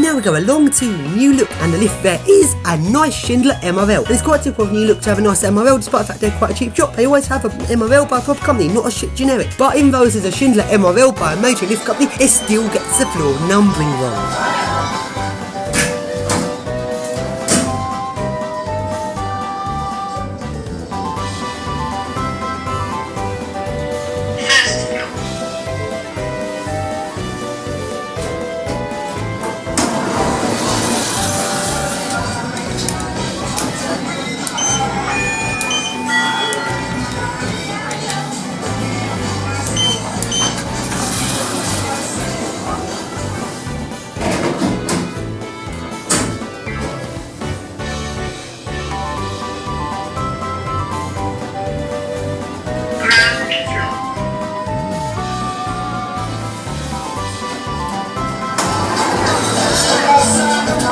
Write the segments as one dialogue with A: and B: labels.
A: now we go along to New Look, and the lift there is a nice Schindler MRL. And it's quite typical of New Look to have a nice MRL, despite the fact they're quite a cheap shop. They always have an MRL by a proper company, not a shit generic. But even though this is a Schindler MRL by a major lift company, it still gets the floor numbering wrong.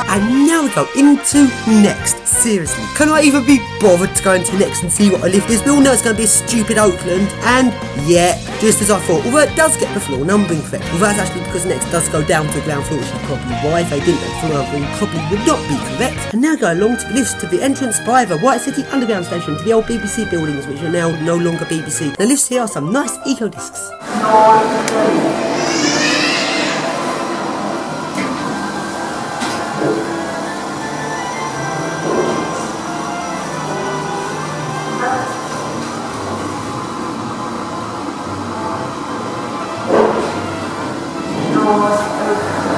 A: And now we go into next. Seriously, can I even be bothered to go into next and see what a lift is? We all know it's going to be a stupid Oakland, and yeah, just as I thought. Although it does get the floor numbering correct. Although that's actually because next does go down to the ground floor, which is probably why. If they didn't, the floor numbering probably would not be correct. And now go along to the lifts to the entrance by the White City Underground Station to the old BBC buildings, which are now no longer BBC. The lifts here are some nice eco discs.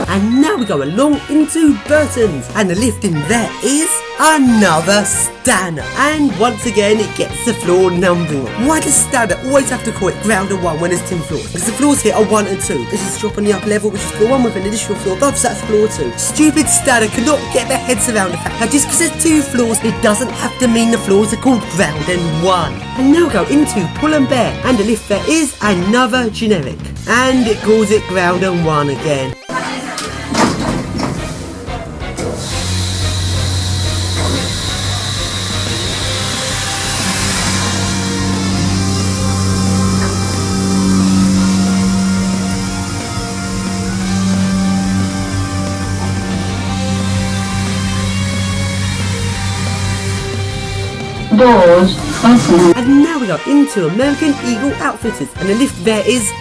A: And now we go along into Burton's, and the lift in there is another Stanner. And once again, it gets the floor numbering wrong. Why does Stanner always have to call it ground and 1 when there's 10 floors? Because the floors here are 1 and 2. This is a shop on the upper level, which is floor 1 with an additional floor above, so that's floor 2. Stupid Stanner cannot get their heads around the fact that just because there's 2 floors, it doesn't have to mean the floors are called ground and 1. And now we go into Pull and Bear, and the lift there is another generic. And it calls it ground and 1 again.
B: Doors open.
A: And now we go into American Eagle Outfitters, and the lift there is,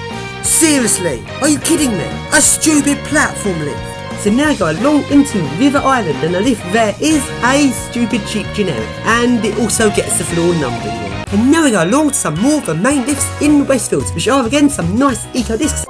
A: seriously, are you kidding me? A stupid platform lift. So now we go along into River Island, and the lift there is a stupid cheap generic, and it also gets the floor numbering wrong. And now we go along to some more of the main lifts in Westfields, which are again some nice eco discs.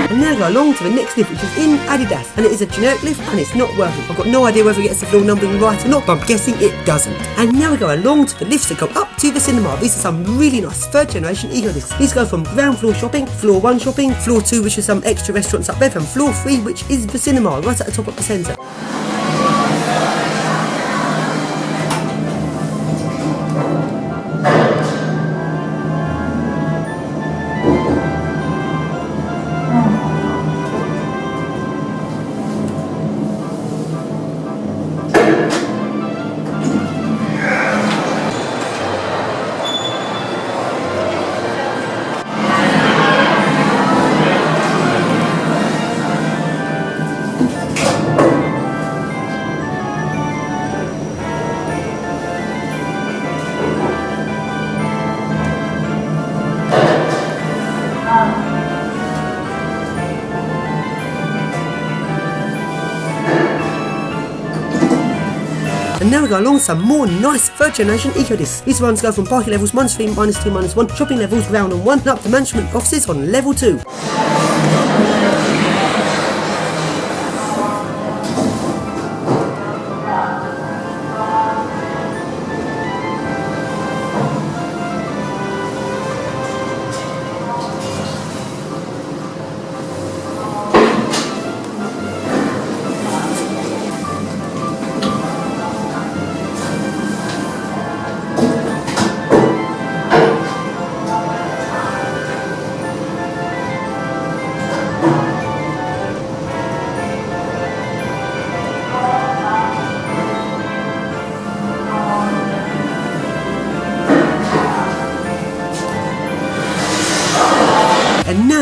A: And now go along to the next lift, which is in Adidas, and it is a generic lift and it's not working. I've got no idea whether it gets the floor numbering right or not, but I'm guessing it doesn't. And now we go along to the lifts that go up to the cinema. These are some really nice third generation eco lifts. These go from ground floor shopping, floor 1 shopping, floor 2 which is some extra restaurants up there, and floor 3 which is the cinema right at the top of the centre. And now we go along some more nice third generation eco discs. These ones go from parking levels -3, -2, -1, shopping levels ground on 1, and up to management offices on level 2.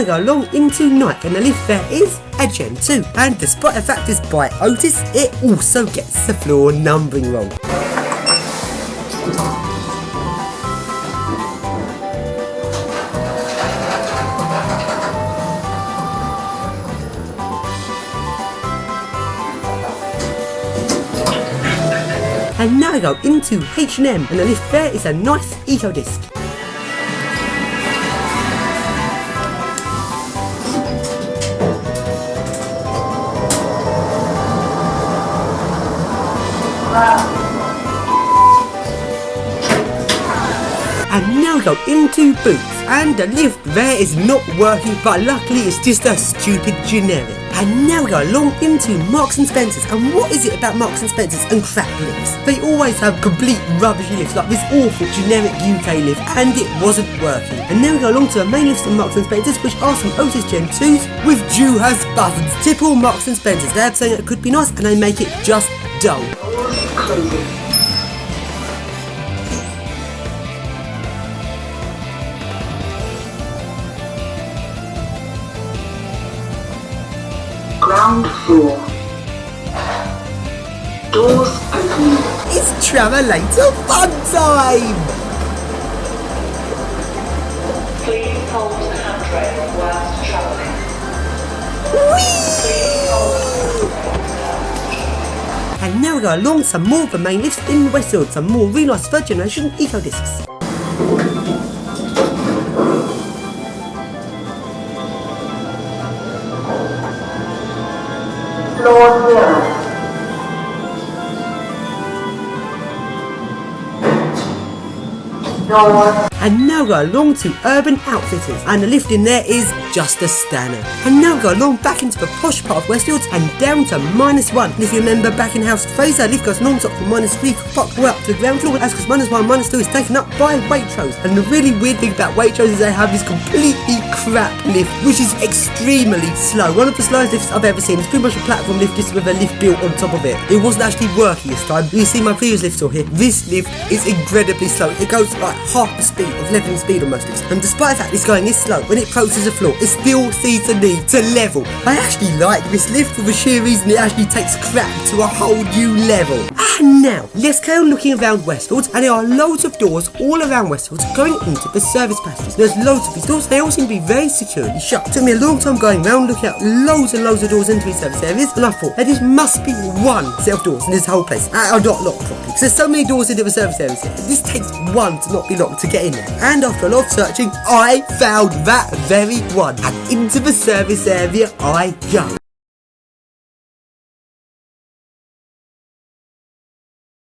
A: we go along into night, and the lift there is a Gen 2. And despite the fact it's by Otis, it also gets the floor numbering wrong. And now we go into H&M, and the lift there is a nice eco disc. And now we go into Boots, and the lift there is not working, but luckily it's just a stupid generic. And now we go along into Marks and Spencer's, and what is it about Marks and Spencer's and crap lifts? They always have complete rubbishy lifts, like this awful generic UK lift, and it wasn't working. And now we go along to the main lifts of Marks and Spencer's, which are some Otis Gen 2s with Dewhurst buttons. Typical Marks and Spencer's. They have something that could be nice, and they make it just dull.
B: Ground floor. Doors open.
A: It's Travelator fun time!
B: Please hold the handrail whilst travelling.
A: And now we go along some more of the main lifts in Westfield, some more really nice third generation eco discs.
B: Floor 0. Door.
A: And now go along to Urban Outfitters, and the lift in there is just a stunner. And now go along back into the posh part of Westfields and down to -1. And if you remember back in House Fraser, lift goes non-stop from -3 pop way up to the ground floor, as because -1, -2 is taken up by Waitrose. And the really weird thing about Waitrose is they have this completely crap lift, which is extremely slow. One of the slowest lifts I've ever seen. It's pretty much a platform lift just with a lift built on top of it. It wasn't actually working this time. You see my previous lift saw here. This lift is incredibly slow. It goes like half the speed of leveling speed on most lifts. And despite the fact it's going this slow, when it approaches the floor, it still sees the need to level. I actually like this lift for the sheer reason it actually takes crap to a whole new level. And now, let's carry on looking around Westfields, and there are loads of doors all around Westfields going into the service passages. There's loads of these doors. They all seem to be very securely shut. It took me a long time going around looking at loads and loads of doors into these service areas, and I thought there just must be one set of doors in this whole place that are not locked properly. Because there's so many doors into the service areas here. This takes one to not be locked to get in there. And after a lot of searching, I found that very one. And into the service area I go.